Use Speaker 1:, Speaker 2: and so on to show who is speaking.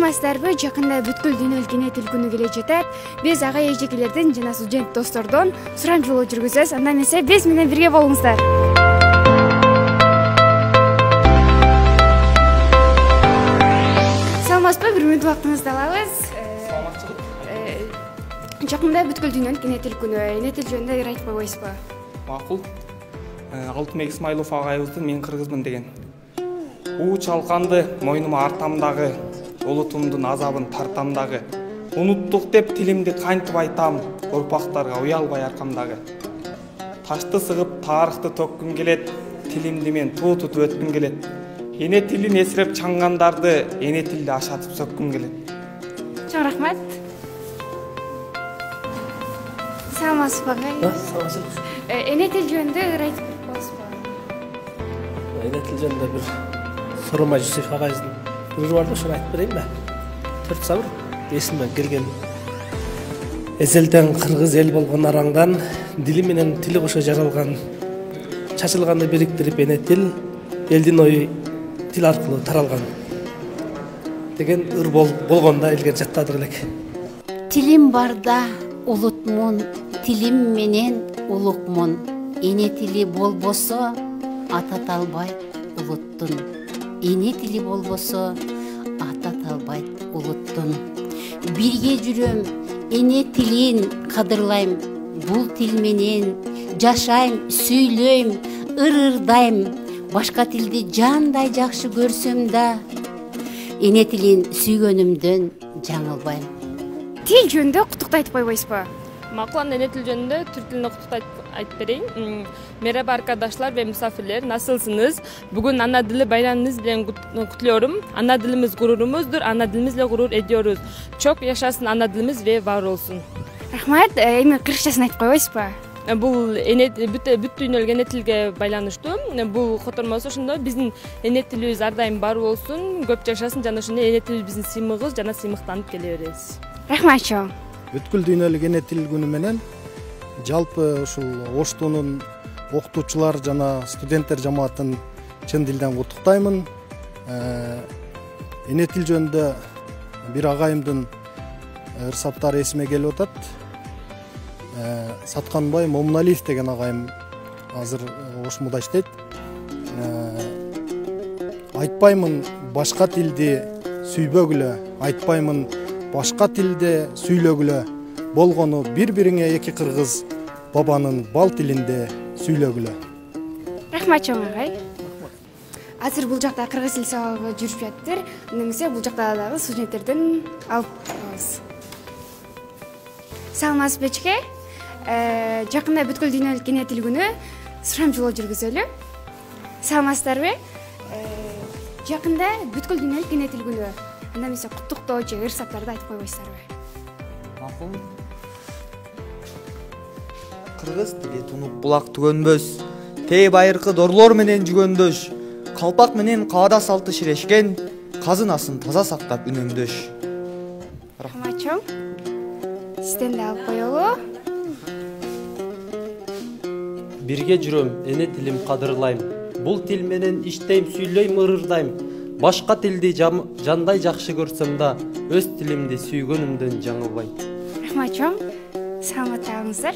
Speaker 1: Саламатсыздарбы? Жакында бүткүл дүйнөлүк эне тил күнү келе жатат. Биз ага эжекелерден жана студент достордон сурамжылоо жүргүзөбүз. Андан эмесе биз менен бирге болуңуздар. Саламатсызбы? Бир мүнөт убактыңызды алабыз. Жакында бүткүл дүйнөлүк эне тил күнү. Эне тил жөнүндө ыр айтып койбойсузбу?
Speaker 2: Макул. Алтынбек Исмайлов агайыбыздын мен кыргызмын деген. У чалканды мойнума артамдагы, улутумдун азабын тартамдагы. Унуттук деп тилимди кантип айтам, урпактарга уялбай аркамдагы. Ташты сыгып тарыхты төккүм келет, тилимди мен туу тутуп өткүм келет. Эне тилин эсиреп чаңгандарды эне тилди ашатып сөккүм келет.
Speaker 1: Чоң рахмат. Саламатсызбы?
Speaker 3: Саламатсыз.
Speaker 1: Эне тил жөнүндө ыр айтып койсузбу?
Speaker 3: Эне тил жөнүндө бир Сорома Жүсүп агайыбыздын ыры бар да, ошону айтып берейин бе? 4 сабыр эсиме келген. Эзелден кыргыз эл болгон араңдан, дили менен тили кошо жаралган, чачылганды бириктирип эне тил, элдин ою тил аркылуу таралган деген ыр болгондо илгери жаттадык элек.
Speaker 4: Тилим барда улутмун, тилим менен улукмун. Эне тили болбосо атат албайт улуттун. Эне тили болбосо атат албайт улуттун. Бирге жүрөм, эне тилин кадырлайм. Бул тил менен жашайм, сүйлөйм, ырдайм. Башка тилди жандай жакшы көрсөм да, эне тилин сүйгөнүмдөн жаңылбайм.
Speaker 1: Тил жөнүндө куттуктуу айтып койбойсузбу?
Speaker 5: Макул, эне тил жөнүндө түрк тилинде куттуктуу айтып берейин. Мераба аркадашлар ve misafirler, nasılsınız? Bugün ana dili bayramınız bilen kutluyorum. Ana dilimiz gururumuzdur, ana dilimizle gurur ediyoruz. Çok yaşasın ana dilimiz ve var olsun.
Speaker 1: Рахмат, эми кыргызчасын айтып койбойсузбу?
Speaker 5: Бул бүт дүйнөлүк эне тилге байланыштуу. Бул котормосу ошондо биздин эне тилибиз ар дайым бар болсун, көп жашасын жана ошондой эне тилибиз биздин сыймыгыбыз жана сыймыктанып келе беребиз.
Speaker 1: Рахмат чоң.
Speaker 6: Бүткүл дүйнөлүк эне тил күнү менен жалпы ушул Оштунун окутуучулар жана студенттер жамаатын чын дилден куттуктаймын. Эне тил жөнүндө бир агайымдын ырсаптары эсиме келип атат. Сатканбай Момуналиев деген агайым азыр Ошмуда иштейт. Айтпаймын башка тилди сүйбөгүлө, айтпаймын башка тилде сүйлөгүлө, болгону бири-бириңе эки кыргыз бабанын бал тилинде сүйлөгүлө.
Speaker 1: Рахмат чоң агай. Азыр бул жакта кыргыз тил сабагы жүрүп жатыр. Немесе бул жакта дагы студенттерден алып алабыз. Саламатсызбы эчке? Жакында бүткүл дүйнөлүк эне тил күнү сурамжылоо жүргүзөлү. Саламатсыздарбы? Жакында бүткүл дүйнөлүк эне тил күнү. Андан эмесе куттуктоо же ырсаптарды айтып койбойсуздарбы?
Speaker 7: Макул. Кыргыз тили тунуп булак түгөнбөс, тээ байыркы дорлор менен жүгөндөш, калпак менен каада салты ширешкен, казынасын таза сактап үнөмдөш.
Speaker 1: Рахмат чоң. Сизден да алып коелу.
Speaker 8: Бирге жүрөм, эне тилим кадырлайм. Бул тил менен иштейм, сүйлөйм, ырдайм. Башка тилди жандай жакшы көрсөм да, өз тилимди сүйгөнүмдөн жаңылбайм.
Speaker 1: Рахмат чоң. Саламат болуңуздар.